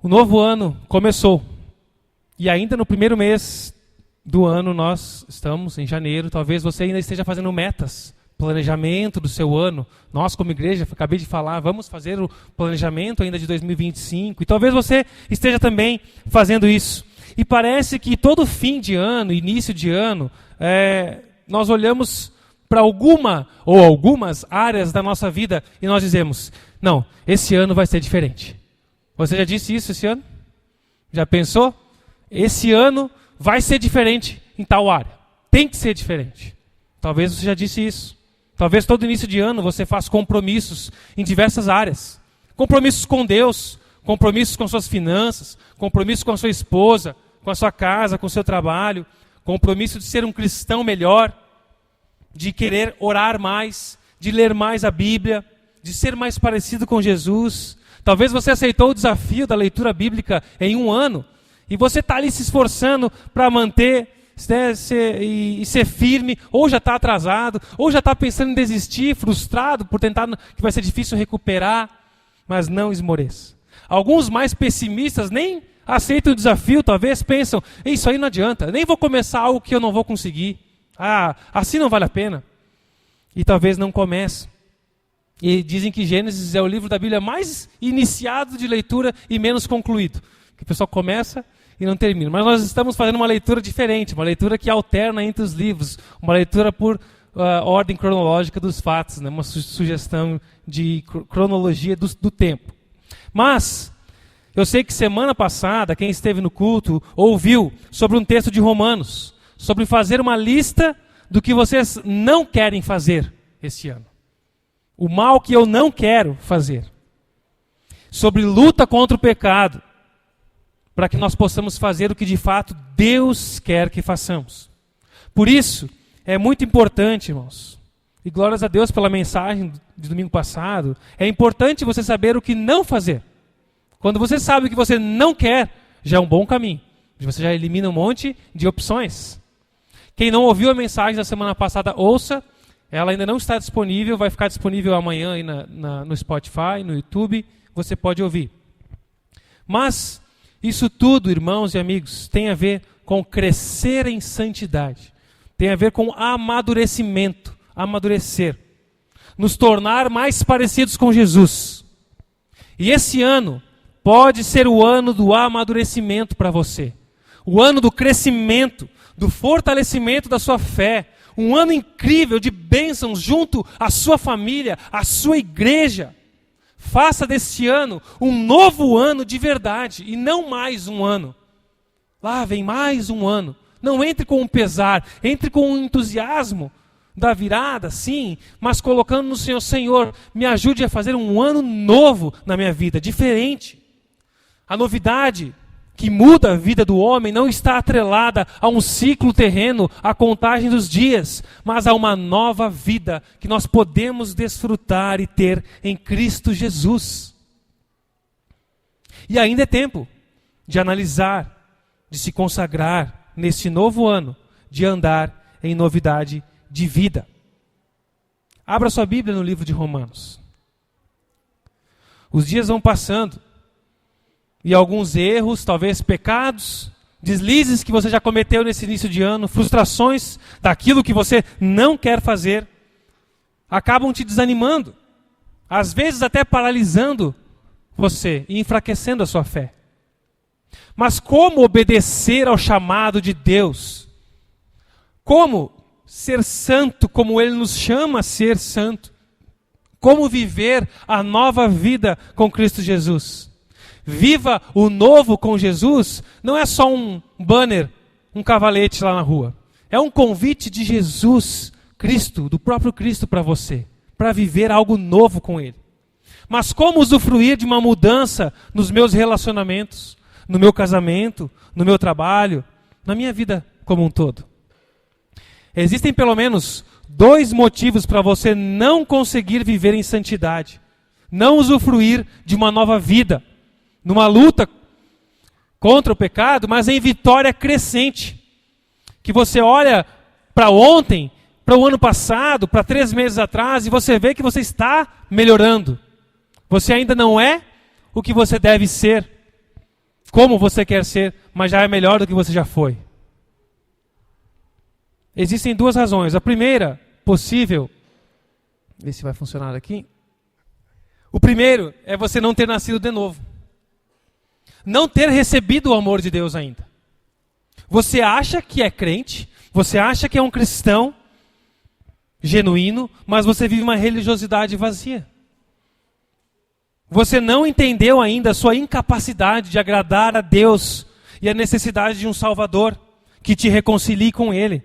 O novo ano começou. E ainda no primeiro mês do ano, nós estamos em janeiro. Talvez você ainda esteja fazendo metas, planejamento do seu ano. Nós, como igreja, acabei de falar, vamos fazer o planejamento ainda de 2025. E talvez você esteja também fazendo isso. E parece que todo fim de ano, início de ano, nós olhamos para alguma ou algumas áreas da nossa vida e nós dizemos, não, esse ano vai ser diferente. Você já disse isso esse ano? Já pensou? Esse ano vai ser diferente em tal área. Tem que ser diferente. Talvez você já disse isso. Talvez todo início de ano você faça compromissos em diversas áreas. Compromissos com Deus, compromissos com suas finanças, compromissos com a sua esposa, com a sua casa, com o seu trabalho, compromisso de ser um cristão melhor, de querer orar mais, de ler mais a Bíblia, de ser mais parecido com Jesus. Talvez você aceitou o desafio da leitura bíblica em um ano e você está ali se esforçando para manter e ser firme, ou já está atrasado, ou já está pensando em desistir, frustrado por tentar que vai ser difícil recuperar, mas não esmoreça. Alguns mais pessimistas nem aceitam o desafio, talvez pensam, isso aí não adianta, nem vou começar algo que eu não vou conseguir. Assim não vale a pena. E talvez não comece. E dizem que Gênesis é o livro da Bíblia mais iniciado de leitura e menos concluído. Que o pessoal começa e não termina. Mas nós estamos fazendo uma leitura diferente, uma leitura que alterna entre os livros, uma leitura por ordem cronológica dos fatos, né? Uma sugestão de cronologia do tempo. Mas eu sei que semana passada, quem esteve no culto, ouviu sobre um texto de Romanos, sobre fazer uma lista do que vocês não querem fazer esse ano. O mal que eu não quero fazer. Sobre luta contra o pecado. Para que nós possamos fazer o que de fato Deus quer que façamos. Por isso, é muito importante, irmãos. E glórias a Deus pela mensagem de domingo passado. É importante você saber o que não fazer. Quando você sabe o que você não quer, já é um bom caminho. Você já elimina um monte de opções. Quem não ouviu a mensagem da semana passada, ouça. Ela ainda não está disponível, vai ficar disponível amanhã aí no Spotify, no YouTube, você pode ouvir. Mas isso tudo, irmãos e amigos, tem a ver com crescer em santidade. Tem a ver com amadurecimento, amadurecer. Nos tornar mais parecidos com Jesus. E esse ano pode ser o ano do amadurecimento para você. O ano do crescimento, do fortalecimento da sua fé. Um ano incrível de bênçãos junto à sua família, à sua igreja. Faça desse ano um novo ano de verdade e não mais um ano. Lá vem mais um ano. Não entre com um pesar, entre com um entusiasmo da virada, sim, mas colocando no Senhor, Senhor, me ajude a fazer um ano novo na minha vida, diferente. A novidade que muda a vida do homem não está atrelada a um ciclo terreno, à contagem dos dias, mas a uma nova vida que nós podemos desfrutar e ter em Cristo Jesus. E ainda é tempo de analisar, de se consagrar neste novo ano, de andar em novidade de vida. Abra sua Bíblia no livro de Romanos. Os dias vão passando. E alguns erros, talvez pecados, deslizes que você já cometeu nesse início de ano, frustrações daquilo que você não quer fazer, acabam te desanimando. Às vezes até paralisando você e enfraquecendo a sua fé. Mas como obedecer ao chamado de Deus? Como ser santo como Ele nos chama a ser santo? Como viver a nova vida com Cristo Jesus? Viva o novo com Jesus não é só um banner, um cavalete lá na rua. É um convite de Jesus Cristo, do próprio Cristo para você, para viver algo novo com Ele. Mas como usufruir de uma mudança nos meus relacionamentos, no meu casamento, no meu trabalho, na minha vida como um todo? Existem pelo menos 2 motivos para você não conseguir viver em santidade, não usufruir de uma nova vida, numa luta contra o pecado, mas em vitória crescente. Que você olha para ontem, para o ano passado, para 3 meses atrás, e você vê que você está melhorando. Você ainda não é o que você deve ser. como você quer ser, mas já é melhor do que você já foi. Existem duas razões. A primeira, possível, ver se vai funcionar aqui. O primeiro é você não ter nascido de novo. Não ter recebido o amor de Deus ainda. Você acha que é crente, você acha que é um cristão genuíno, mas você vive uma religiosidade vazia. Você não entendeu ainda a sua incapacidade de agradar a Deus e a necessidade de um Salvador que te reconcilie com Ele.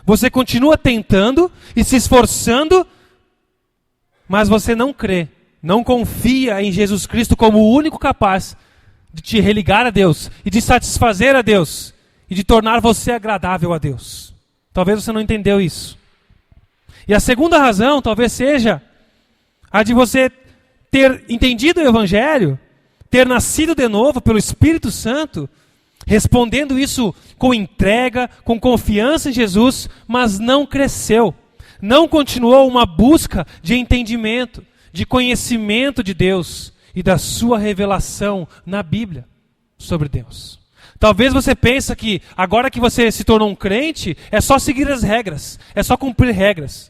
Você continua tentando e se esforçando, mas você não crê, não confia em Jesus Cristo como o único capaz de te religar a Deus e de satisfazer a Deus e de tornar você agradável a Deus. Talvez você não entendeu isso. E a segunda razão talvez seja a de você ter entendido o Evangelho, ter nascido de novo pelo Espírito Santo, respondendo isso com entrega, com confiança em Jesus, mas não cresceu. Não continuou uma busca de entendimento, de conhecimento de Deus e da sua revelação na Bíblia sobre Deus. Talvez você pense que agora que você se tornou um crente, é só seguir as regras, é só cumprir regras.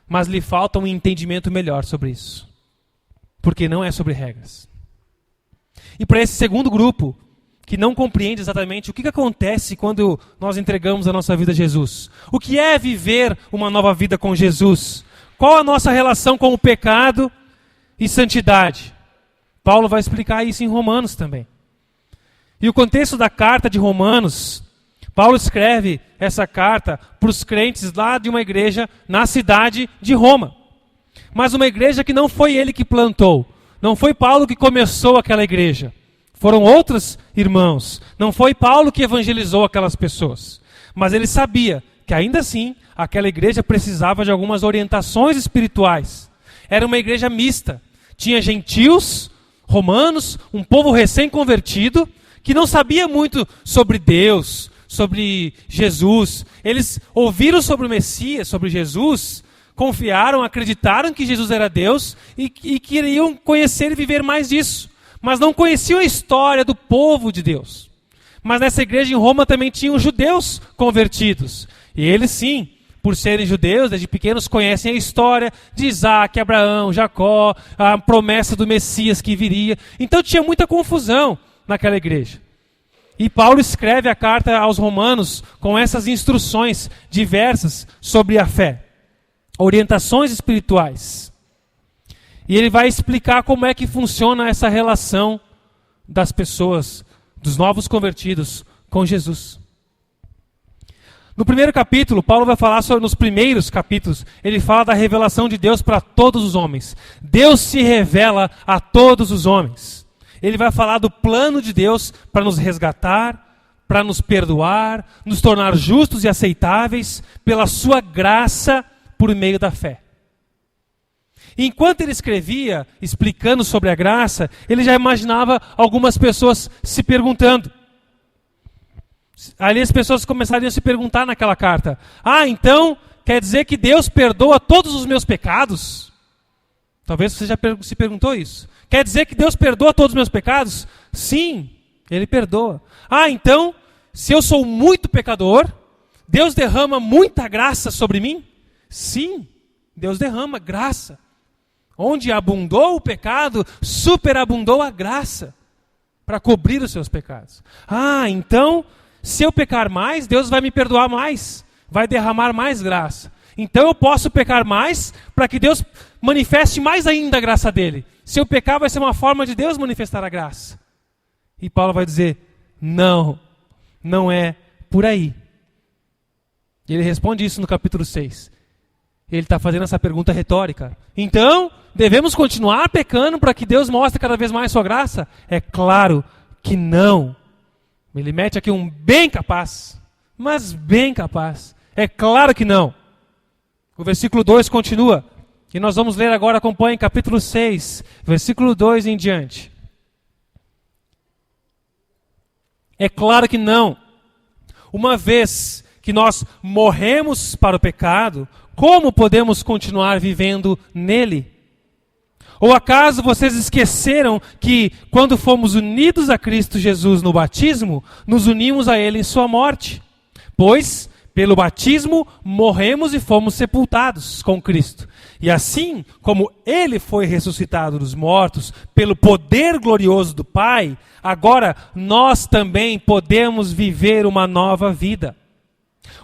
Mas lhe falta um entendimento melhor sobre isso. Porque não é sobre regras. E para esse segundo grupo, que não compreende exatamente o que acontece quando nós entregamos a nossa vida a Jesus. O que é viver uma nova vida com Jesus? Qual a nossa relação com o pecado e santidade? Paulo vai explicar isso em Romanos também. E o contexto da carta de Romanos, Paulo escreve essa carta para os crentes lá de uma igreja na cidade de Roma. Mas uma igreja que não foi ele que plantou. Não foi Paulo que começou aquela igreja. Foram outros irmãos. Não foi Paulo que evangelizou aquelas pessoas. Mas ele sabia que ainda assim aquela igreja precisava de algumas orientações espirituais. Era uma igreja mista. Tinha gentios, romanos, um povo recém-convertido, que não sabia muito sobre Deus, sobre Jesus. Eles ouviram sobre o Messias, sobre Jesus, confiaram, acreditaram que Jesus era Deus e queriam conhecer e viver mais disso. Mas não conheciam a história do povo de Deus. Mas nessa igreja em Roma também tinham judeus convertidos. E eles sim, por serem judeus, desde pequenos conhecem a história de Isaac, Abraão, Jacó, a promessa do Messias que viria. Então tinha muita confusão naquela igreja. E Paulo escreve a carta aos romanos com essas instruções diversas sobre a fé. Orientações espirituais. E ele vai explicar como é que funciona essa relação das pessoas, dos novos convertidos com Jesus. No primeiro capítulo, Paulo vai falar sobre, nos primeiros capítulos, ele fala da revelação de Deus para todos os homens. Deus se revela a todos os homens. Ele vai falar do plano de Deus para nos resgatar, para nos perdoar, nos tornar justos e aceitáveis pela sua graça por meio da fé. Enquanto ele escrevia, explicando sobre a graça, ele já imaginava algumas pessoas se perguntando. Ali as pessoas começariam a se perguntar naquela carta. Então quer dizer que Deus perdoa todos os meus pecados? Talvez você já se perguntou isso. Quer dizer que Deus perdoa todos os meus pecados? Sim, Ele perdoa. Então, se eu sou muito pecador, Deus derrama muita graça sobre mim? Sim, Deus derrama graça. Onde abundou o pecado, superabundou a graça para cobrir os seus pecados. Então, se eu pecar mais, Deus vai me perdoar mais, vai derramar mais graça. Então eu posso pecar mais para que Deus manifeste mais ainda a graça dele. Se eu pecar, vai ser uma forma de Deus manifestar a graça. E Paulo vai dizer, não é por aí. E ele responde isso no capítulo 6. Ele está fazendo essa pergunta retórica. Então, devemos continuar pecando para que Deus mostre cada vez mais sua graça? É claro que não. Ele mete aqui um bem capaz, mas bem capaz. É claro que não. O versículo 2 continua. E nós vamos ler agora, acompanhe capítulo 6, versículo 2 em diante. É claro que não. Uma vez que nós morremos para o pecado, como podemos continuar vivendo nele? Ou acaso vocês esqueceram que, quando fomos unidos a Cristo Jesus no batismo, nos unimos a Ele em sua morte? Pois, pelo batismo, morremos e fomos sepultados com Cristo. E assim como Ele foi ressuscitado dos mortos pelo poder glorioso do Pai, agora nós também podemos viver uma nova vida.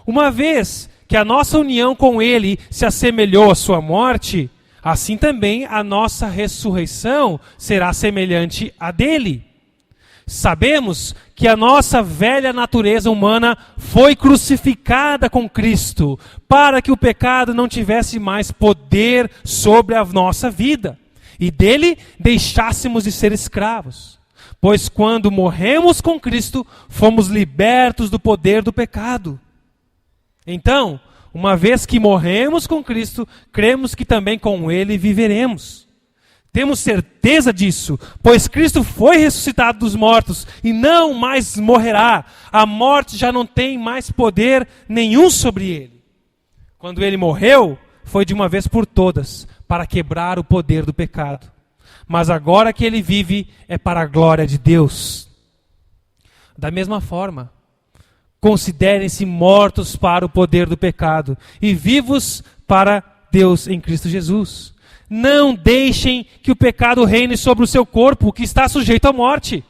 Uma vez que a nossa união com Ele se assemelhou à sua morte, assim também a nossa ressurreição será semelhante à dele. Sabemos que a nossa velha natureza humana foi crucificada com Cristo, para que o pecado não tivesse mais poder sobre a nossa vida, e dele deixássemos de ser escravos. Pois quando morremos com Cristo, fomos libertos do poder do pecado. Então, uma vez que morremos com Cristo, cremos que também com Ele viveremos. Temos certeza disso, pois Cristo foi ressuscitado dos mortos e não mais morrerá. A morte já não tem mais poder nenhum sobre Ele. Quando Ele morreu, foi de uma vez por todas, para quebrar o poder do pecado. Mas agora que Ele vive, é para a glória de Deus. Da mesma forma, considerem-se mortos para o poder do pecado e vivos para Deus em Cristo Jesus. Não deixem que o pecado reine sobre o seu corpo, que está sujeito à morte,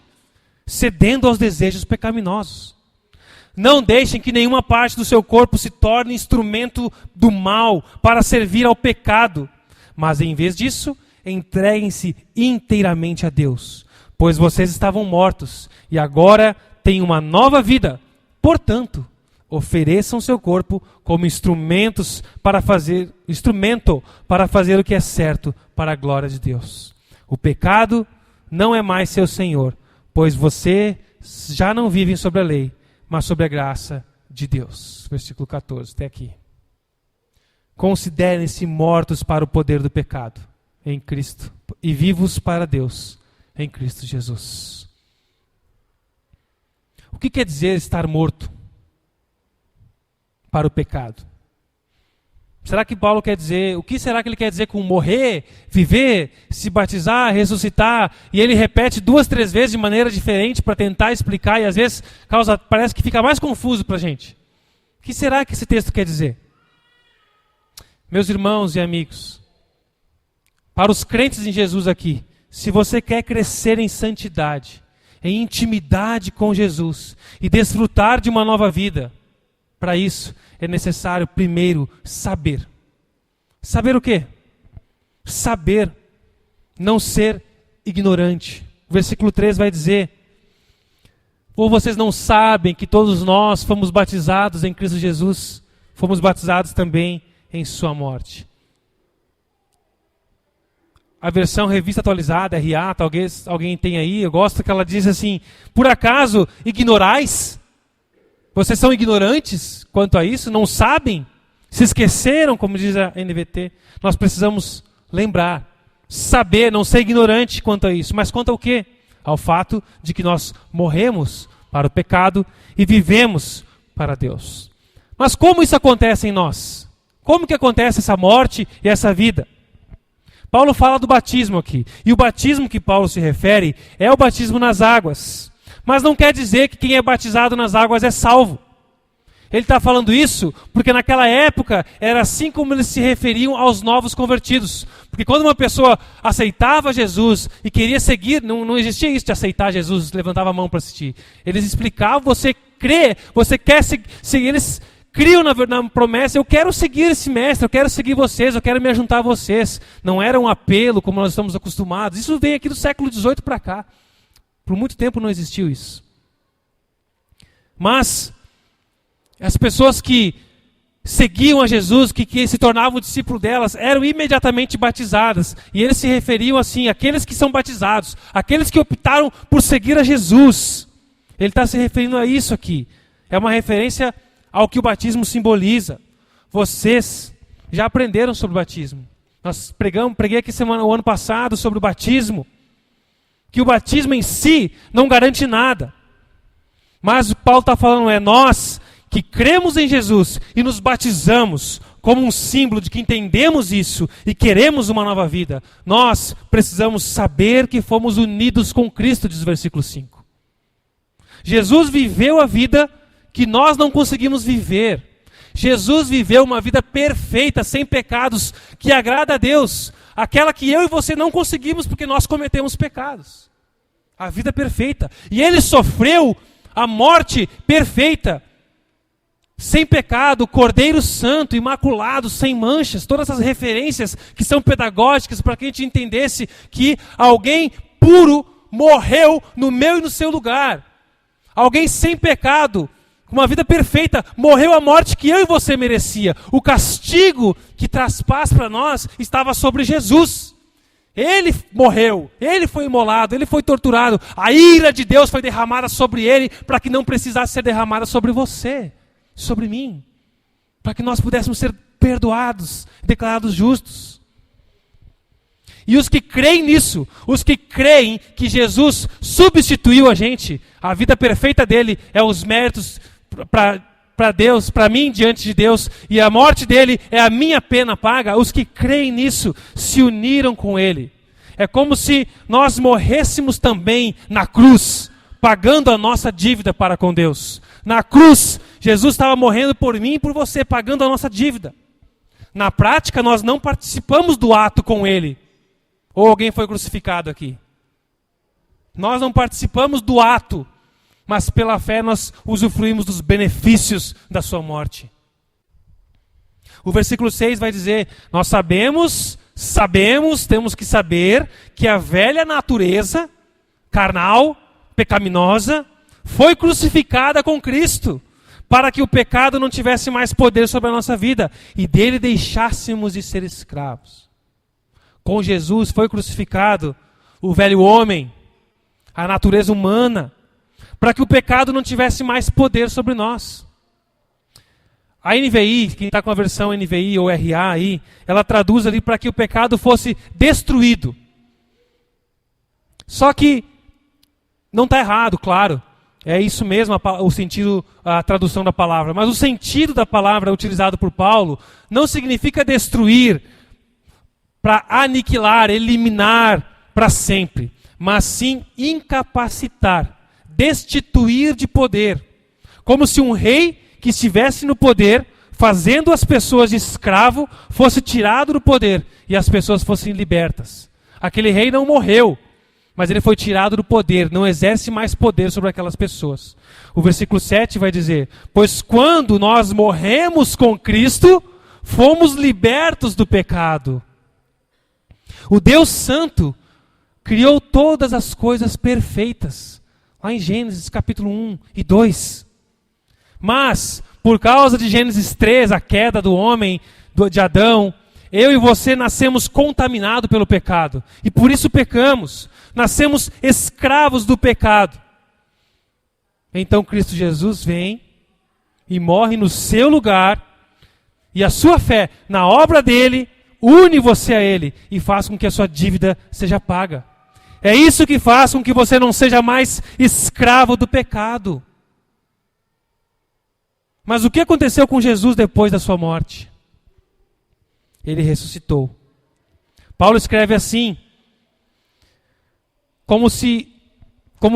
cedendo aos desejos pecaminosos. Não deixem que nenhuma parte do seu corpo se torne instrumento do mal para servir ao pecado, mas em vez disso, entreguem-se inteiramente a Deus, pois vocês estavam mortos e agora têm uma nova vida. Portanto, ofereçam seu corpo como instrumento para fazer o que é certo para a glória de Deus. O pecado não é mais seu senhor, pois você já não vivem sobre a lei, mas sobre a graça de Deus. Versículo 14, até aqui. Considerem-se mortos para o poder do pecado em Cristo e vivos para Deus em Cristo Jesus. O que quer dizer estar morto para o pecado? Será que Paulo quer dizer, o que será que ele quer dizer com morrer, viver, se batizar, ressuscitar? E ele repete 2, 3 vezes de maneira diferente para tentar explicar e às vezes parece que fica mais confuso para a gente. O que será que esse texto quer dizer? Meus irmãos e amigos, para os crentes em Jesus aqui, se você quer crescer em santidade, em intimidade com Jesus e desfrutar de uma nova vida, para isso é necessário primeiro saber. Saber o quê? Saber, não ser ignorante. O versículo 3 vai dizer: ou vocês não sabem que todos nós fomos batizados em Cristo Jesus, fomos batizados também em sua morte. A versão revista atualizada, RA, talvez alguém tenha aí, eu gosto que ela diz assim: por acaso ignorais? Vocês são ignorantes quanto a isso? Não sabem? Se esqueceram, como diz a NVT? Nós precisamos lembrar, saber, não ser ignorante quanto a isso. Mas quanto ao quê? Ao fato de que nós morremos para o pecado e vivemos para Deus. Mas como isso acontece em nós? Como que acontece essa morte e essa vida? Paulo fala do batismo aqui. E o batismo que Paulo se refere é o batismo nas águas. Mas não quer dizer que quem é batizado nas águas é salvo. Ele está falando isso porque naquela época era assim como eles se referiam aos novos convertidos. Porque quando uma pessoa aceitava Jesus e queria seguir, não existia isso de aceitar Jesus, levantava a mão para assistir. Eles explicavam, você crê, você quer seguir, eles criam na promessa: eu quero seguir esse mestre, eu quero seguir vocês, eu quero me juntar a vocês. Não era um apelo como nós estamos acostumados. Isso vem aqui do século XVIII para cá. Por muito tempo não existiu isso. Mas as pessoas que seguiam a Jesus, que se tornavam discípulos delas, eram imediatamente batizadas. E eles se referiam assim: aqueles que são batizados, aqueles que optaram por seguir a Jesus. Ele está se referindo a isso aqui. É uma referência ao que o batismo simboliza. Vocês já aprenderam sobre o batismo. Nós preguei aqui o ano passado sobre o batismo. Que o batismo em si não garante nada. Mas o Paulo está falando nós que cremos em Jesus e nos batizamos como um símbolo de que entendemos isso e queremos uma nova vida, nós precisamos saber que fomos unidos com Cristo, diz o versículo 5. Jesus viveu a vida que nós não conseguimos viver. Jesus viveu uma vida perfeita, sem pecados, que agrada a Deus. Aquela que eu e você não conseguimos porque nós cometemos pecados. A vida perfeita. E ele sofreu a morte perfeita, sem pecado, Cordeiro Santo, imaculado, sem manchas. Todas essas referências que são pedagógicas para que a gente entendesse que alguém puro morreu no meu e no seu lugar. Alguém sem pecado, com uma vida perfeita, morreu a morte que eu e você merecia. O castigo que traz paz para nós estava sobre Jesus. Ele morreu, ele foi imolado, ele foi torturado. A ira de Deus foi derramada sobre ele para que não precisasse ser derramada sobre você, sobre mim. Para que nós pudéssemos ser perdoados, declarados justos. E os que creem nisso, os que creem que Jesus substituiu a gente, a vida perfeita dele é os méritos para Deus, para mim diante de Deus, e a morte dele é a minha pena paga, os que creem nisso se uniram com ele. É como se nós morrêssemos também na cruz, pagando a nossa dívida para com Deus. Na cruz, Jesus estava morrendo por mim e por você, pagando a nossa dívida. Na prática, nós não participamos do ato com ele. Ou alguém foi crucificado aqui? Nós não participamos do ato, mas pela fé nós usufruímos dos benefícios da sua morte. O versículo 6 vai dizer, nós sabemos, temos que saber que a velha natureza, carnal, pecaminosa, foi crucificada com Cristo, para que o pecado não tivesse mais poder sobre a nossa vida, e dele deixássemos de ser escravos. Com Jesus foi crucificado o velho homem, a natureza humana, para que o pecado não tivesse mais poder sobre nós. A NVI, quem está com a versão NVI ou RA aí, ela traduz ali para que o pecado fosse destruído. Só que não está errado, claro. É isso mesmo o sentido, a tradução da palavra. Mas o sentido da palavra utilizado por Paulo não significa destruir, para aniquilar, eliminar para sempre, mas sim incapacitar, destituir de poder. Como se um rei que estivesse no poder, fazendo as pessoas de escravo, fosse tirado do poder e as pessoas fossem libertas. Aquele rei não morreu, mas ele foi tirado do poder, não exerce mais poder sobre aquelas pessoas. O versículo 7 vai dizer, pois quando nós morremos com Cristo, fomos libertos do pecado. O Deus Santo criou todas as coisas perfeitas, lá em Gênesis capítulo 1 e 2. Mas, por causa de Gênesis 3, a queda do homem, de Adão, eu e você nascemos contaminados pelo pecado. E por isso pecamos. Nascemos escravos do pecado. Então Cristo Jesus vem e morre no seu lugar. E a sua fé na obra dele une você a ele e faz com que a sua dívida seja paga. É isso que faz com que você não seja mais escravo do pecado. Mas o que aconteceu com Jesus depois da sua morte? Ele ressuscitou. Paulo escreve assim, como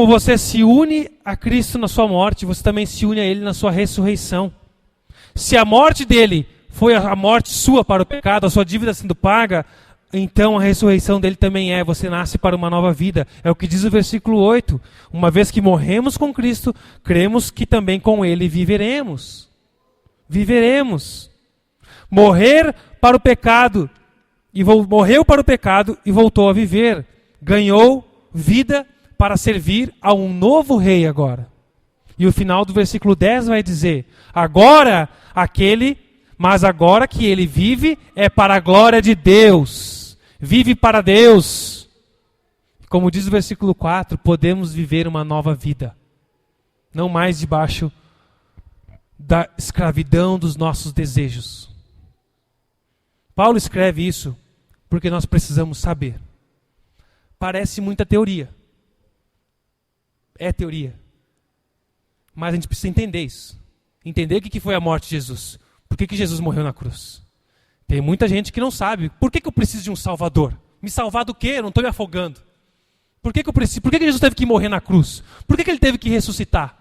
você se une a Cristo na sua morte, você também se une a ele na sua ressurreição. Se a morte dele foi a morte sua para o pecado, a sua dívida sendo paga, então a ressurreição dele também você nasce para uma nova vida. É o que diz o versículo 8. Uma vez que morremos com Cristo, cremos que também com ele viveremos. Viveremos. Morreu para o pecado e voltou a viver. Ganhou vida para servir a um novo rei agora. E o final do versículo 10 vai dizer, mas agora que ele vive, é para a glória de Deus. Vive para Deus. Como diz o versículo 4, podemos viver uma nova vida. Não mais debaixo da escravidão dos nossos desejos. Paulo escreve isso porque nós precisamos saber. Parece muita teoria. É teoria. Mas a gente precisa entender isso. Entender o que foi a morte de Jesus. Por que Jesus morreu na cruz? Tem muita gente que não sabe. Por que eu preciso de um Salvador? Me salvar do quê? Eu não estou me afogando. Por que eu preciso? Por que Jesus teve que morrer na cruz? Por que ele teve que ressuscitar?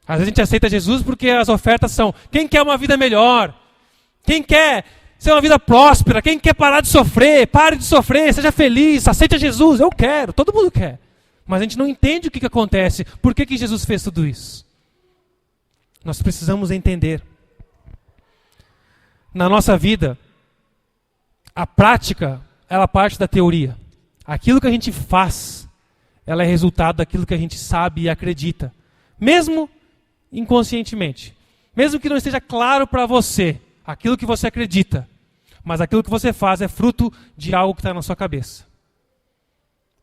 Às vezes a gente aceita Jesus porque as ofertas são: quem quer uma vida melhor? Quem quer ser uma vida próspera? Quem quer parar de sofrer? Pare de sofrer, seja feliz, aceite Jesus. Eu quero, todo mundo quer. Mas a gente não entende o que acontece. Por que Jesus fez tudo isso? Nós precisamos entender. Na nossa vida, a prática, ela parte da teoria. Aquilo que a gente faz, ela é resultado daquilo que a gente sabe e acredita. Mesmo inconscientemente. Mesmo que não esteja claro para você aquilo que você acredita. Mas aquilo que você faz é fruto de algo que está na sua cabeça.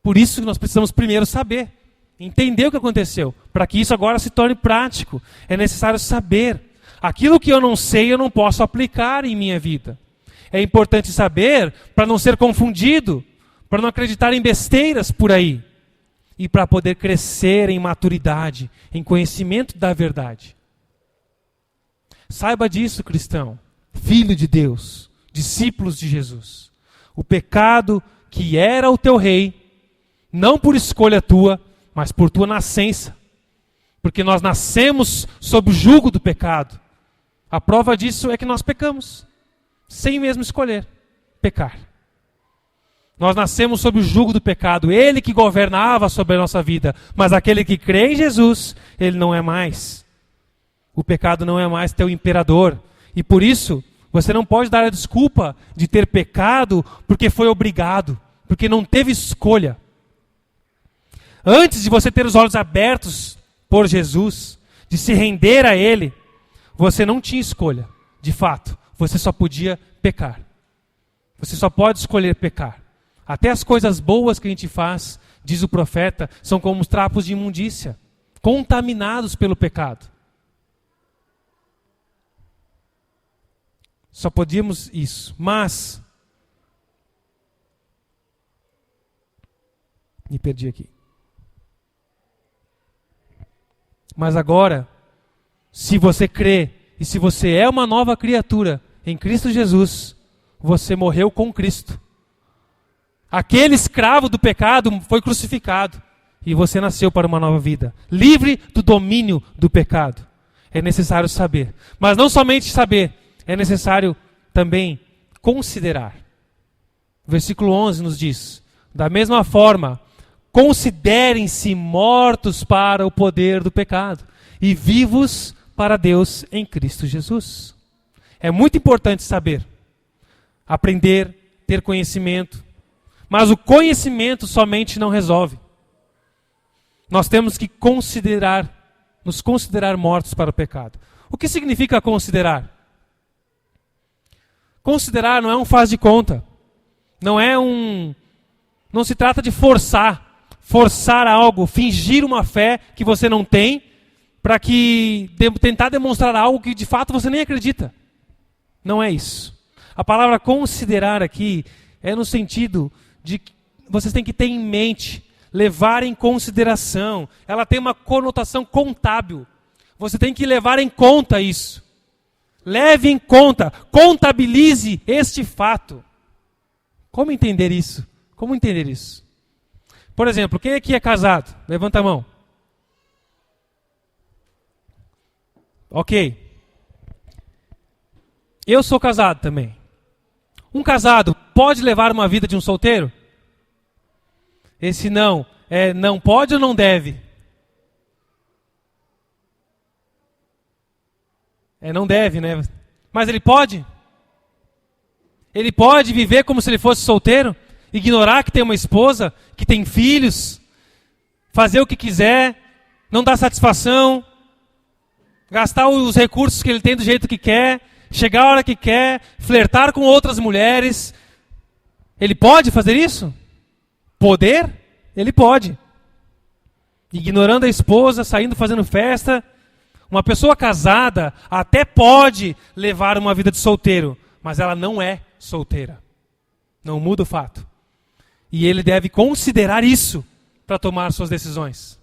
Por isso que nós precisamos primeiro saber. Entender o que aconteceu. Para que isso agora se torne prático. É necessário saber. Aquilo que eu não sei, eu não posso aplicar em minha vida. É importante saber para não ser confundido, para não acreditar em besteiras por aí. E para poder crescer em maturidade, em conhecimento da verdade. Saiba disso, cristão, filho de Deus, discípulos de Jesus. O pecado que era o teu rei, não por escolha tua, mas por tua nascença. Porque nós nascemos sob o jugo do pecado. A prova disso é que nós pecamos, sem mesmo escolher pecar. Nós nascemos sob o jugo do pecado, ele que governava sobre a nossa vida, mas aquele que crê em Jesus, ele não é mais. O pecado não é mais teu imperador, e por isso, você não pode dar a desculpa de ter pecado porque foi obrigado, porque não teve escolha. Antes de você ter os olhos abertos por Jesus, de se render a ele, você não tinha escolha, de fato. Você só podia pecar. Você só pode escolher pecar. Até as coisas boas que a gente faz, diz o profeta, são como os trapos de imundícia, contaminados pelo pecado. Só podíamos isso. Mas, me perdi aqui. Mas agora, se você crê e se você é uma nova criatura em Cristo Jesus, você morreu com Cristo. Aquele escravo do pecado foi crucificado e você nasceu para uma nova vida, livre do domínio do pecado. É necessário saber, mas não somente saber, é necessário também considerar. O versículo 11 nos diz: da mesma forma, considerem-se mortos para o poder do pecado e vivos para Deus em Cristo Jesus. É muito importante saber, aprender, ter conhecimento, mas o conhecimento somente não resolve. Nós temos que nos considerar mortos para o pecado. O que significa considerar? Considerar não é um faz de conta. Não se trata de forçar algo, fingir uma fé que você não tem, para tentar demonstrar algo que de fato você nem acredita. Não é isso. A palavra considerar aqui é no sentido de que vocês têm que ter em mente, levar em consideração. Ela tem uma conotação contábil. Você tem que levar em conta isso. Leve em conta, contabilize este fato. Como entender isso? Como entender isso? Por exemplo, quem aqui é casado? Levanta a mão. Ok. Eu sou casado também. Um casado pode levar uma vida de um solteiro? Esse não. Não pode ou não deve? Não deve, né? Mas ele pode? Ele pode viver como se ele fosse solteiro? Ignorar que tem uma esposa, que tem filhos, fazer o que quiser, não dar satisfação, gastar os recursos que ele tem do jeito que quer, chegar a hora que quer, flertar com outras mulheres. Ele pode fazer isso? Poder? Ele pode. Ignorando a esposa, saindo fazendo festa. Uma pessoa casada até pode levar uma vida de solteiro, mas ela não é solteira. Não muda o fato. E ele deve considerar isso para tomar suas decisões.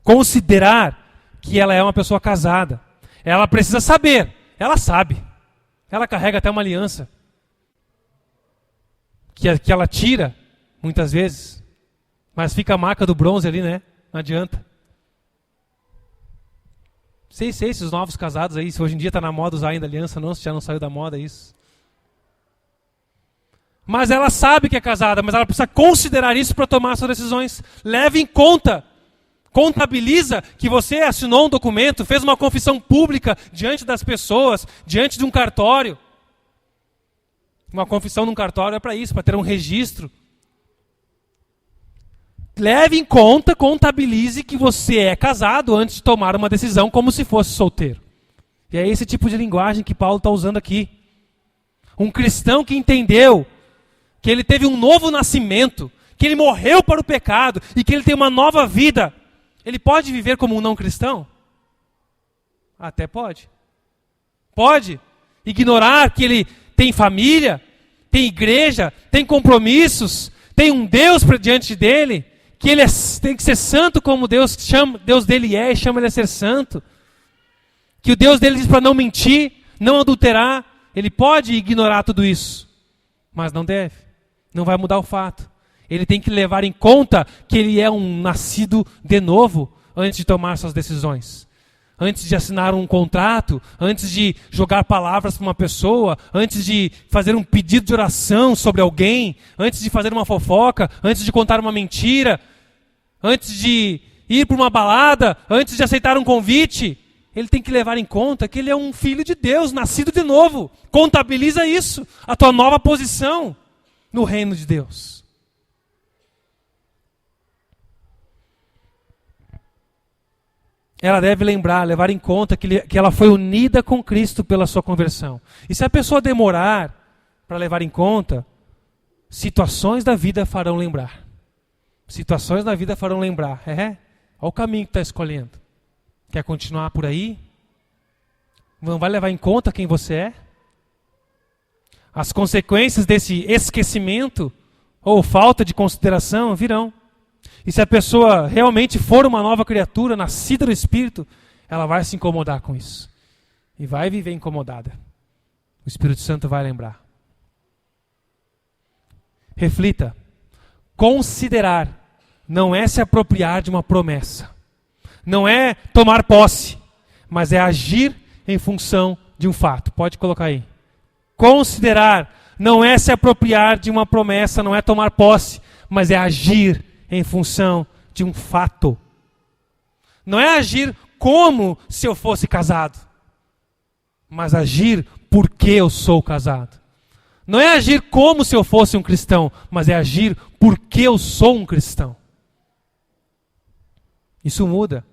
Considerar que ela é uma pessoa casada. Ela precisa saber. Ela sabe. Ela carrega até uma aliança. Que ela tira, muitas vezes. Mas fica a marca do bronze ali, né? Não adianta. Sei se os novos casados aí, se hoje em dia está na moda usar ainda aliança, não, se já não saiu da moda isso. Mas ela sabe que é casada, mas ela precisa considerar isso para tomar suas decisões. Leve em conta, contabiliza que você assinou um documento, fez uma confissão pública diante das pessoas, diante de um cartório. Uma confissão num cartório é para isso, para ter um registro. Leve em conta, contabilize que você é casado antes de tomar uma decisão como se fosse solteiro. E é esse tipo de linguagem que Paulo está usando aqui. Um cristão que entendeu que ele teve um novo nascimento, que ele morreu para o pecado e que ele tem uma nova vida. Ele pode viver como um não cristão? Até pode. Pode ignorar que ele tem família, tem igreja, tem compromissos, tem um Deus diante dele, que ele tem que ser santo como Deus dele é e chama ele a ser santo. Que o Deus dele diz para não mentir, não adulterar. Ele pode ignorar tudo isso, mas não deve. Não vai mudar o fato. Ele tem que levar em conta que ele é um nascido de novo antes de tomar suas decisões. Antes de assinar um contrato, antes de jogar palavras para uma pessoa, antes de fazer um pedido de oração sobre alguém, antes de fazer uma fofoca, antes de contar uma mentira, antes de ir para uma balada, antes de aceitar um convite, ele tem que levar em conta que ele é um filho de Deus, nascido de novo. Contabiliza isso, a tua nova posição no reino de Deus. Ela deve levar em conta que ela foi unida com Cristo pela sua conversão. E se a pessoa demorar para levar em conta, situações da vida farão lembrar. Situações da vida farão lembrar. Olha o caminho que está escolhendo. Quer continuar por aí? Não vai levar em conta quem você é? As consequências desse esquecimento ou falta de consideração virão. E se a pessoa realmente for uma nova criatura, nascida do Espírito, ela vai se incomodar com isso. E vai viver incomodada. O Espírito Santo vai lembrar. Reflita. Considerar não é se apropriar de uma promessa. Não é tomar posse, mas é agir em função de um fato. Pode colocar aí. Considerar não é se apropriar de uma promessa, não é tomar posse, mas é agir em função de um fato. Não é agir como se eu fosse casado, mas agir porque eu sou casado. Não é agir como se eu fosse um cristão, mas é agir porque eu sou um cristão. Isso muda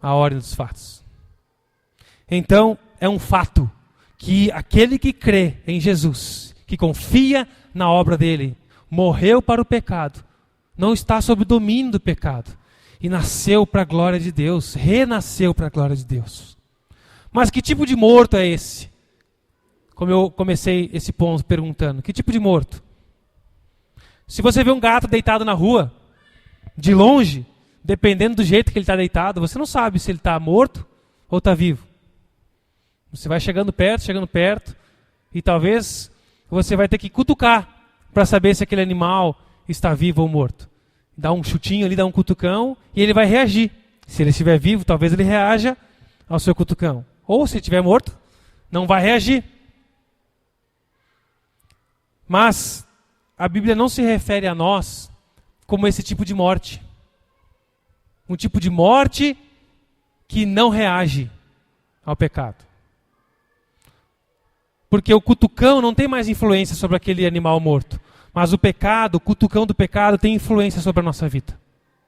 a ordem dos fatos. Então, é um fato que aquele que crê em Jesus, que confia na obra dele, morreu para o pecado, não está sob o domínio do pecado e nasceu para a glória de Deus, renasceu para a glória de Deus. Mas que tipo de morto é esse? Como eu comecei esse ponto perguntando, que tipo de morto? Se você vê um gato deitado na rua, de longe, dependendo do jeito que ele está deitado, você não sabe se ele está morto ou está vivo. Você vai chegando perto, e talvez você vai ter que cutucar para saber se aquele animal está vivo ou morto. Dá um chutinho ali, dá um cutucão, e ele vai reagir. Se ele estiver vivo, talvez ele reaja ao seu cutucão. Ou se estiver morto, não vai reagir. Mas a Bíblia não se refere a nós como esse tipo de morte. Um tipo de morte que não reage ao pecado. Porque o cutucão não tem mais influência sobre aquele animal morto. Mas o pecado, o cutucão do pecado tem influência sobre a nossa vida.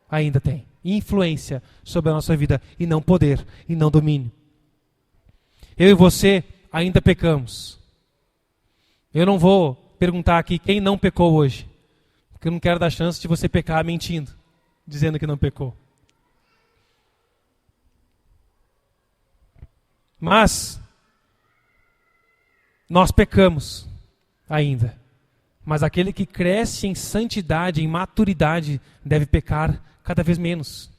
Ainda tem. Influência sobre a nossa vida. E não poder, e não domínio. Eu e você ainda pecamos. Eu não vou perguntar aqui quem não pecou hoje. Porque eu não quero dar chance de você pecar mentindo. Dizendo que não pecou. Mas nós pecamos ainda. Mas aquele que cresce em santidade, em maturidade, deve pecar cada vez menos.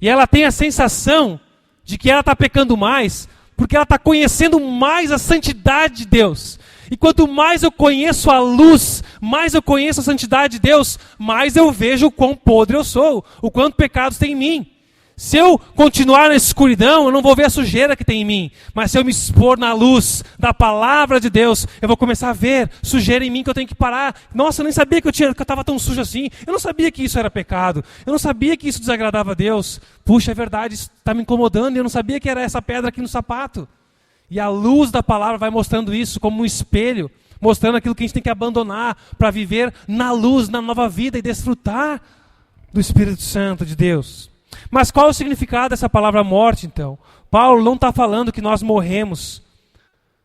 E ela tem a sensação de que ela está pecando mais, porque ela está conhecendo mais a santidade de Deus. E quanto mais eu conheço a luz, mais eu conheço a santidade de Deus, mais eu vejo o quão podre eu sou, o quanto pecados tem em mim. Se eu continuar na escuridão, eu não vou ver a sujeira que tem em mim. Mas se eu me expor na luz da palavra de Deus, eu vou começar a ver sujeira em mim que eu tenho que parar. Nossa, eu nem sabia que eu estava tão sujo assim. Eu não sabia que isso era pecado. Eu não sabia que isso desagradava a Deus. Puxa, é verdade, isso está me incomodando e eu não sabia que era essa pedra aqui no sapato. E a luz da palavra vai mostrando isso como um espelho, mostrando aquilo que a gente tem que abandonar para viver na luz, na nova vida e desfrutar do Espírito Santo de Deus. Mas qual é o significado dessa palavra morte, então? Paulo não está falando que nós morremos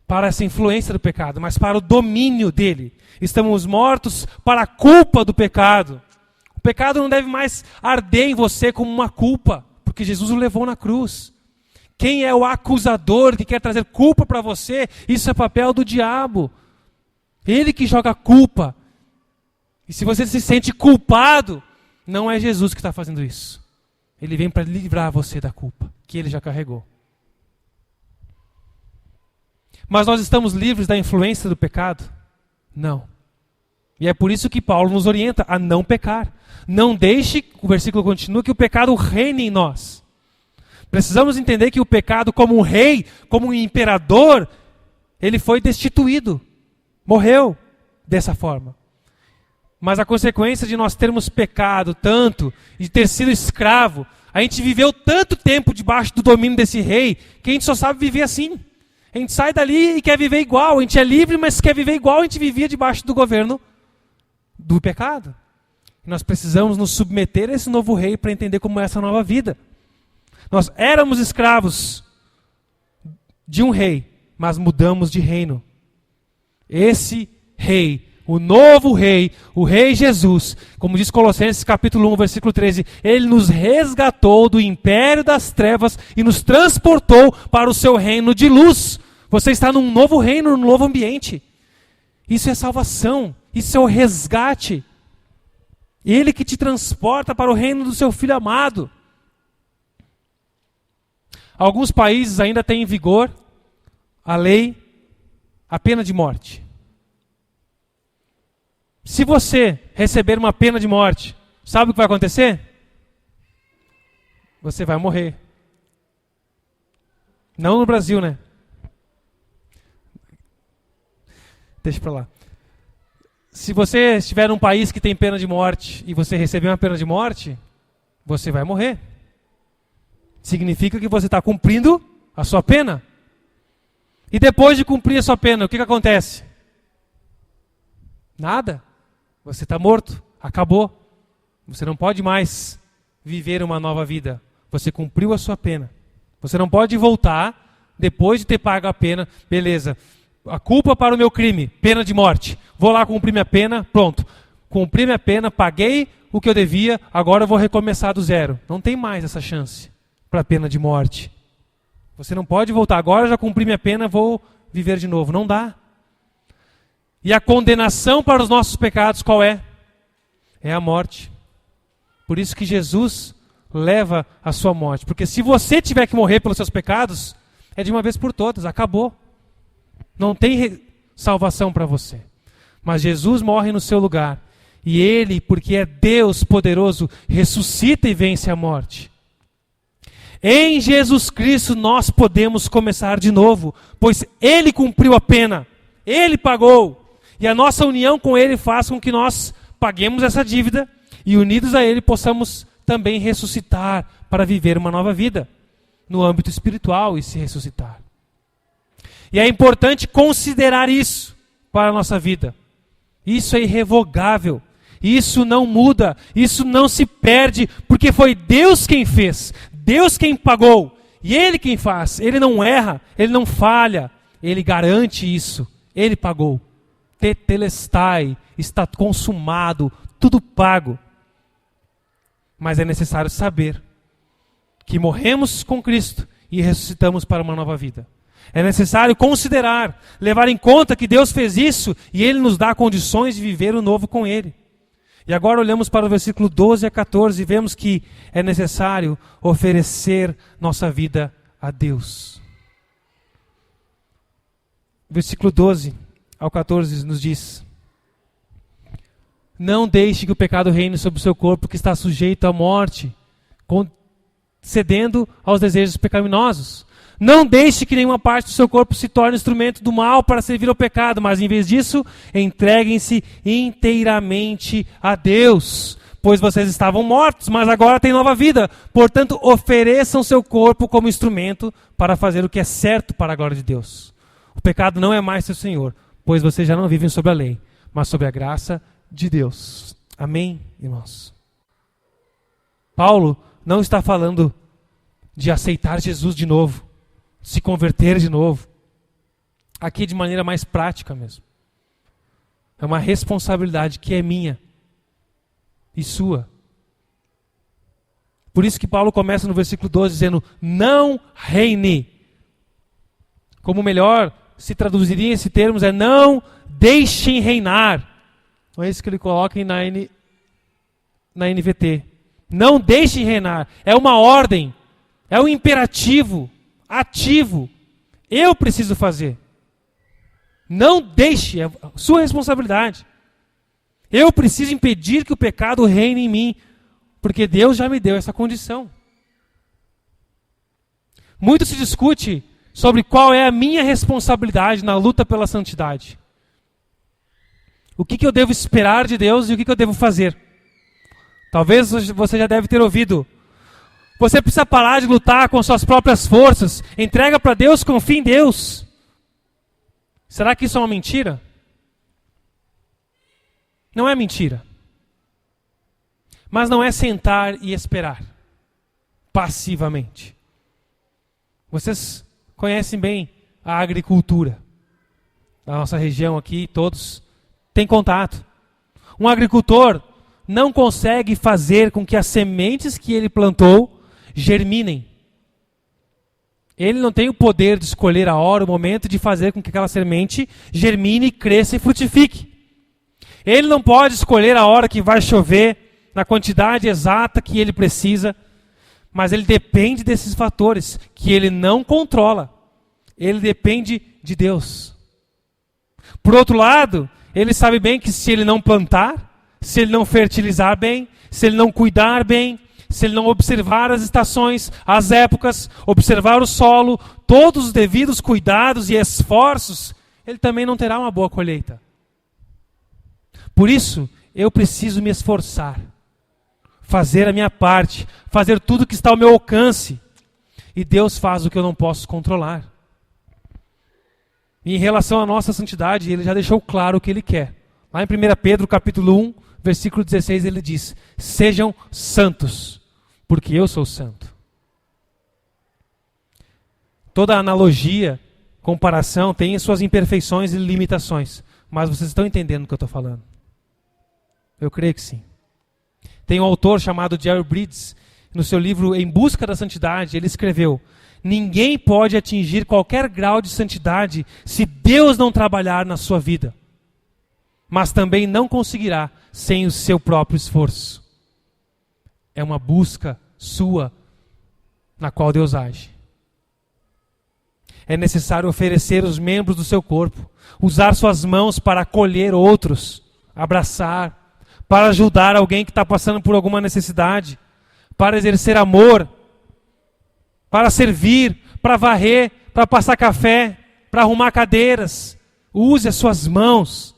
para essa influência do pecado, mas para o domínio dele. Estamos mortos para a culpa do pecado. O pecado não deve mais arder em você como uma culpa, porque Jesus o levou na cruz. Quem é o acusador que quer trazer culpa para você? Isso é papel do diabo. Ele que joga culpa. E se você se sente culpado, não é Jesus que está fazendo isso. Ele vem para livrar você da culpa, que ele já carregou. Mas nós estamos livres da influência do pecado? Não. E é por isso que Paulo nos orienta a não pecar. Não deixe, o versículo continua, que o pecado reine em nós. Precisamos entender que o pecado, como um rei, como um imperador, ele foi destituído. Morreu dessa forma. Mas a consequência de nós termos pecado tanto, de ter sido escravo, a gente viveu tanto tempo debaixo do domínio desse rei, que a gente só sabe viver assim. A gente sai dali e quer viver igual. A gente é livre, mas quer viver igual a gente vivia debaixo do governo do pecado. E nós precisamos nos submeter a esse novo rei para entender como é essa nova vida. Nós éramos escravos de um rei, mas mudamos de reino. Esse rei, o novo rei, o rei Jesus, como diz Colossenses capítulo 1, versículo 13, ele nos resgatou do império das trevas e nos transportou para o seu reino de luz. Você está num novo reino, num novo ambiente. Isso é salvação, isso é o resgate. Ele que te transporta para o reino do seu Filho amado. Alguns países ainda têm em vigor a lei, a pena de morte. Se você receber uma pena de morte, sabe o que vai acontecer? Você vai morrer. Não no Brasil, né? Deixa pra lá. Se você estiver num país que tem pena de morte e você receber uma pena de morte, você vai morrer. Significa que você está cumprindo a sua pena. E depois de cumprir a sua pena, o que acontece? Nada. Você está morto. Acabou. Você não pode mais viver uma nova vida. Você cumpriu a sua pena. Você não pode voltar depois de ter pago a pena. Beleza. A culpa para o meu crime. Pena de morte. Vou lá cumprir minha pena. Pronto. Cumpri minha pena. Paguei o que eu devia. Agora eu vou recomeçar do zero. Não tem mais essa chance para a pena de morte. Você não pode voltar. Agora já cumpri minha pena, vou viver de novo. Não dá. E a condenação para os nossos pecados qual é? É a morte. Por isso que Jesus leva a sua morte. Porque se você tiver que morrer pelos seus pecados, é de uma vez por todas. Acabou. Não tem salvação para você. Mas Jesus morre no seu lugar. E Ele, porque é Deus poderoso, ressuscita e vence a morte. Em Jesus Cristo nós podemos começar de novo, pois Ele cumpriu a pena, Ele pagou, e a nossa união com Ele faz com que nós paguemos essa dívida e unidos a Ele possamos também ressuscitar para viver uma nova vida no âmbito espiritual e se ressuscitar. E é importante considerar isso para a nossa vida. Isso é irrevogável. Isso não muda, isso não se perde, porque foi Deus quem fez, Deus quem pagou, e Ele quem faz. Ele não erra, Ele não falha, Ele garante isso, Ele pagou. Tetelestai, está consumado, tudo pago. Mas é necessário saber que morremos com Cristo e ressuscitamos para uma nova vida. É necessário considerar, levar em conta que Deus fez isso e Ele nos dá condições de viver o novo com Ele. E agora olhamos para o versículo 12 a 14 e vemos que é necessário oferecer nossa vida a Deus. versículo 12 ao 14 nos diz: não deixe que o pecado reine sobre o seu corpo, que está sujeito à morte, cedendo aos desejos pecaminosos. Não deixe que nenhuma parte do seu corpo se torne instrumento do mal para servir ao pecado, mas em vez disso, entreguem-se inteiramente a Deus, pois vocês estavam mortos, mas agora têm nova vida. Portanto, ofereçam seu corpo como instrumento para fazer o que é certo para a glória de Deus. O pecado não é mais seu senhor, pois vocês já não vivem sob a lei, mas sob a graça de Deus. Amém, irmãos? Paulo não está falando de aceitar Jesus de novo, se converter de novo. Aqui de maneira mais prática mesmo. É uma responsabilidade que é minha e sua. Por isso que Paulo começa no versículo 12 dizendo: não reine. Como melhor se traduziria esse termo é: não deixem reinar. Não é isso que ele coloca na NVT. Não deixem reinar. É uma ordem. É um imperativo ativo. Eu preciso fazer. Não deixe, é sua responsabilidade. Eu preciso impedir que o pecado reine em mim, porque Deus já me deu essa condição. Muito se discute sobre qual é a minha responsabilidade na luta pela santidade. O que eu devo esperar de Deus e o que eu devo fazer. Talvez você já deve ter ouvido: você precisa parar de lutar com suas próprias forças. Entrega para Deus, confia em Deus. Será que isso é uma mentira? Não é mentira. Mas não é sentar e esperar passivamente. Vocês conhecem bem a agricultura. Da nossa região aqui, todos têm contato. Um agricultor não consegue fazer com que as sementes que ele plantou germinem. Ele não tem o poder de escolher a hora, o momento de fazer com que aquela semente germine, cresça e frutifique. Ele não pode escolher a hora que vai chover, na quantidade exata que ele precisa, mas ele depende desses fatores que ele não controla. Ele depende de Deus. Por outro lado, ele sabe bem que se ele não plantar, se ele não fertilizar bem, se ele não cuidar bem, se ele não observar as estações, as épocas, observar o solo, todos os devidos cuidados e esforços, ele também não terá uma boa colheita. Por isso, eu preciso me esforçar, fazer a minha parte, fazer tudo que está ao meu alcance. E Deus faz o que eu não posso controlar. E em relação à nossa santidade, Ele já deixou claro o que Ele quer. Lá em 1 Pedro capítulo 1, versículo 16, Ele diz: sejam santos, porque eu sou santo. Toda analogia, comparação, tem suas imperfeições e limitações. Mas vocês estão entendendo o que eu estou falando? Eu creio que sim. Tem um autor chamado Jerry Bridges, no seu livro Em Busca da Santidade, ele escreveu: ninguém pode atingir qualquer grau de santidade se Deus não trabalhar na sua vida. Mas também não conseguirá sem o seu próprio esforço. É uma busca sua na qual Deus age. É necessário oferecer os membros do seu corpo, usar suas mãos para acolher outros, abraçar, para ajudar alguém que está passando por alguma necessidade, para exercer amor, para servir, para varrer, para passar café, para arrumar cadeiras. Use as suas mãos.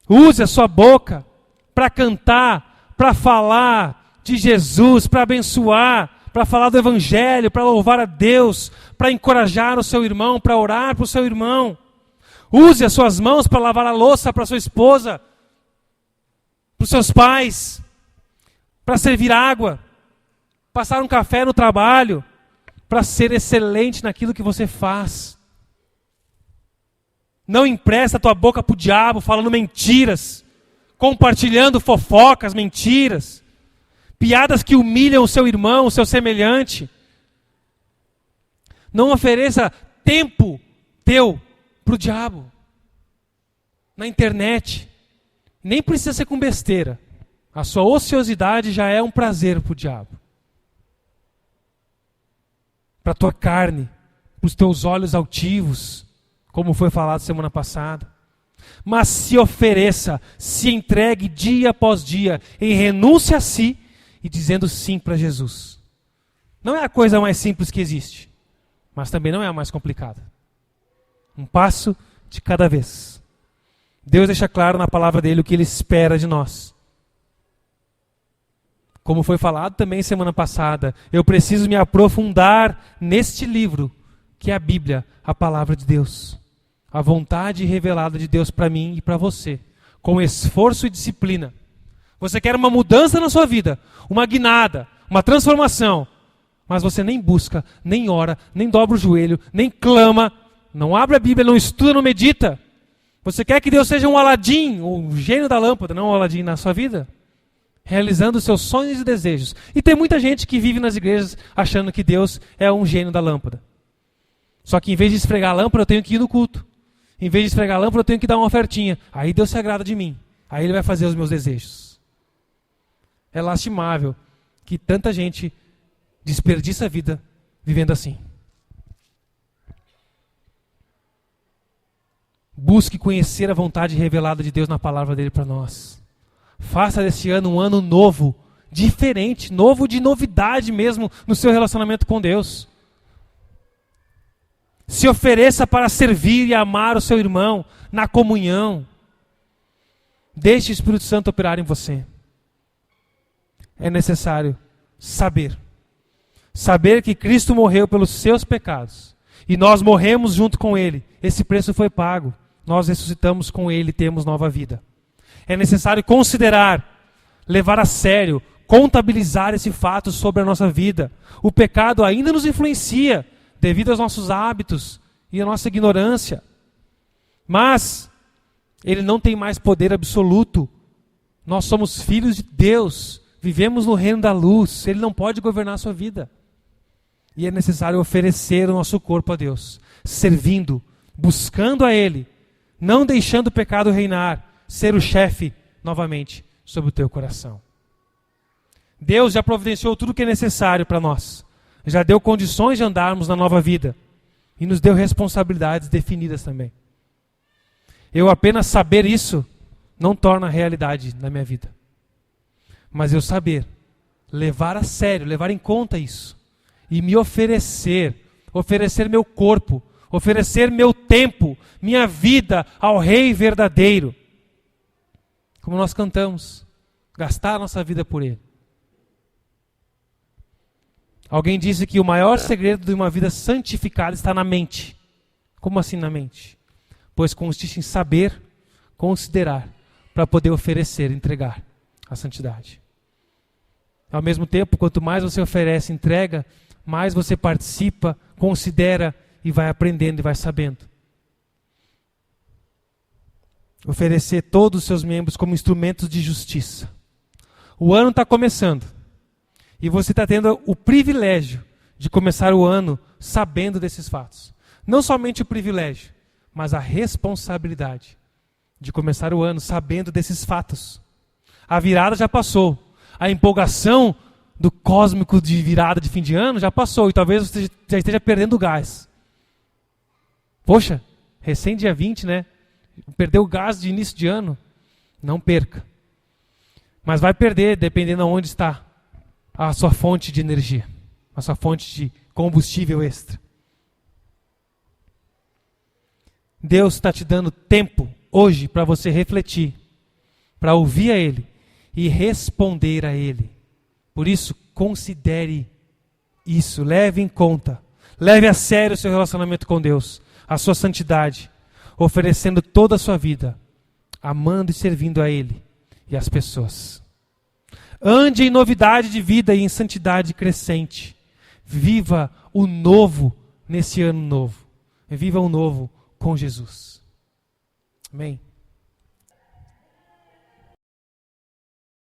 Use a sua boca para cantar, para falar de Jesus, para abençoar, para falar do Evangelho, para louvar a Deus, para encorajar o seu irmão, para orar para o seu irmão. Use as suas mãos para lavar a louça para sua esposa, para os seus pais, para servir água, passar um café no trabalho, para ser excelente naquilo que você faz. Não empresta a tua boca para o diabo falando mentiras, compartilhando fofocas, mentiras, piadas que humilham o seu irmão, o seu semelhante. Não ofereça tempo teu para o diabo, na internet. Nem precisa ser com besteira. A sua ociosidade já é um prazer para o diabo. Para a tua carne, para os teus olhos altivos, como foi falado semana passada. Mas se ofereça, se entregue dia após dia, em renúncia a si e dizendo sim para Jesus. Não é a coisa mais simples que existe, mas também não é a mais complicada. Um passo de cada vez. Deus deixa claro na palavra dele o que ele espera de nós. Como foi falado também semana passada, eu preciso me aprofundar neste livro, que é a Bíblia, a palavra de Deus. A vontade revelada de Deus para mim e para você, com esforço e disciplina. Você quer uma mudança na sua vida, uma guinada, uma transformação, mas você nem busca, nem ora, nem dobra o joelho, nem clama, não abre a Bíblia, não estuda, não medita. Você quer que Deus seja um Aladim, um gênio da lâmpada, não um Aladim na sua vida? Realizando seus sonhos e desejos. E tem muita gente que vive nas igrejas achando que Deus é um gênio da lâmpada. Só que em vez de esfregar a lâmpada, eu tenho que ir no culto. Em vez de esfregar a lâmpada, eu tenho que dar uma ofertinha. Aí Deus se agrada de mim. Aí Ele vai fazer os meus desejos. É lastimável que tanta gente desperdiça a vida vivendo assim. Busque conhecer a vontade revelada de Deus na palavra dele para nós. Faça deste ano um ano novo, diferente, novo de novidade mesmo no seu relacionamento com Deus. Se ofereça para servir e amar o seu irmão na comunhão. Deixe o Espírito Santo operar em você. É necessário saber que Cristo morreu pelos seus pecados e nós morremos junto com Ele. Esse preço foi pago. Nós ressuscitamos com Ele e temos nova vida. É necessário considerar, levar a sério, contabilizar esse fato sobre a nossa vida. O pecado ainda nos influencia devido aos nossos hábitos e à nossa ignorância. Mas ele não tem mais poder absoluto. Nós somos filhos de Deus, vivemos no reino da luz. Ele não pode governar a sua vida. E é necessário oferecer o nosso corpo a Deus, servindo, buscando a Ele, não deixando o pecado reinar, ser o chefe novamente sobre o teu coração. Deus já providenciou tudo o que é necessário para nós. Já deu condições de andarmos na nova vida. E nos deu responsabilidades definidas também. Eu apenas saber isso não torna realidade na minha vida. Mas eu saber, levar a sério, levar em conta isso. E me oferecer meu corpo, oferecer meu tempo, minha vida ao Rei verdadeiro. Como nós cantamos, gastar a nossa vida por Ele. Alguém disse que o maior segredo de uma vida santificada está na mente. Como assim na mente? Pois consiste em saber, considerar, para poder oferecer, entregar a santidade. Ao mesmo tempo, quanto mais você oferece, entrega, mais você participa, considera e vai aprendendo e vai sabendo. Oferecer todos os seus membros como instrumentos de justiça. O ano está começando. E você está tendo o privilégio de começar o ano sabendo desses fatos. Não somente o privilégio, mas a responsabilidade de começar o ano sabendo desses fatos. A virada já passou. A empolgação do cósmico de virada de fim de ano já passou. E talvez você já esteja perdendo o gás. Poxa, recém dia 20, né? Perdeu o gás de início de ano. Não perca. Mas vai perder dependendo de onde está a sua fonte de energia, a sua fonte de combustível extra. Deus está te dando tempo hoje para você refletir, para ouvir a Ele e responder a Ele. Por isso, considere isso, leve em conta, leve a sério o seu relacionamento com Deus, a sua santidade, oferecendo toda a sua vida, amando e servindo a Ele e as pessoas. Ande em novidade de vida e em santidade crescente. Viva o novo nesse ano novo. Viva o novo com Jesus. Amém?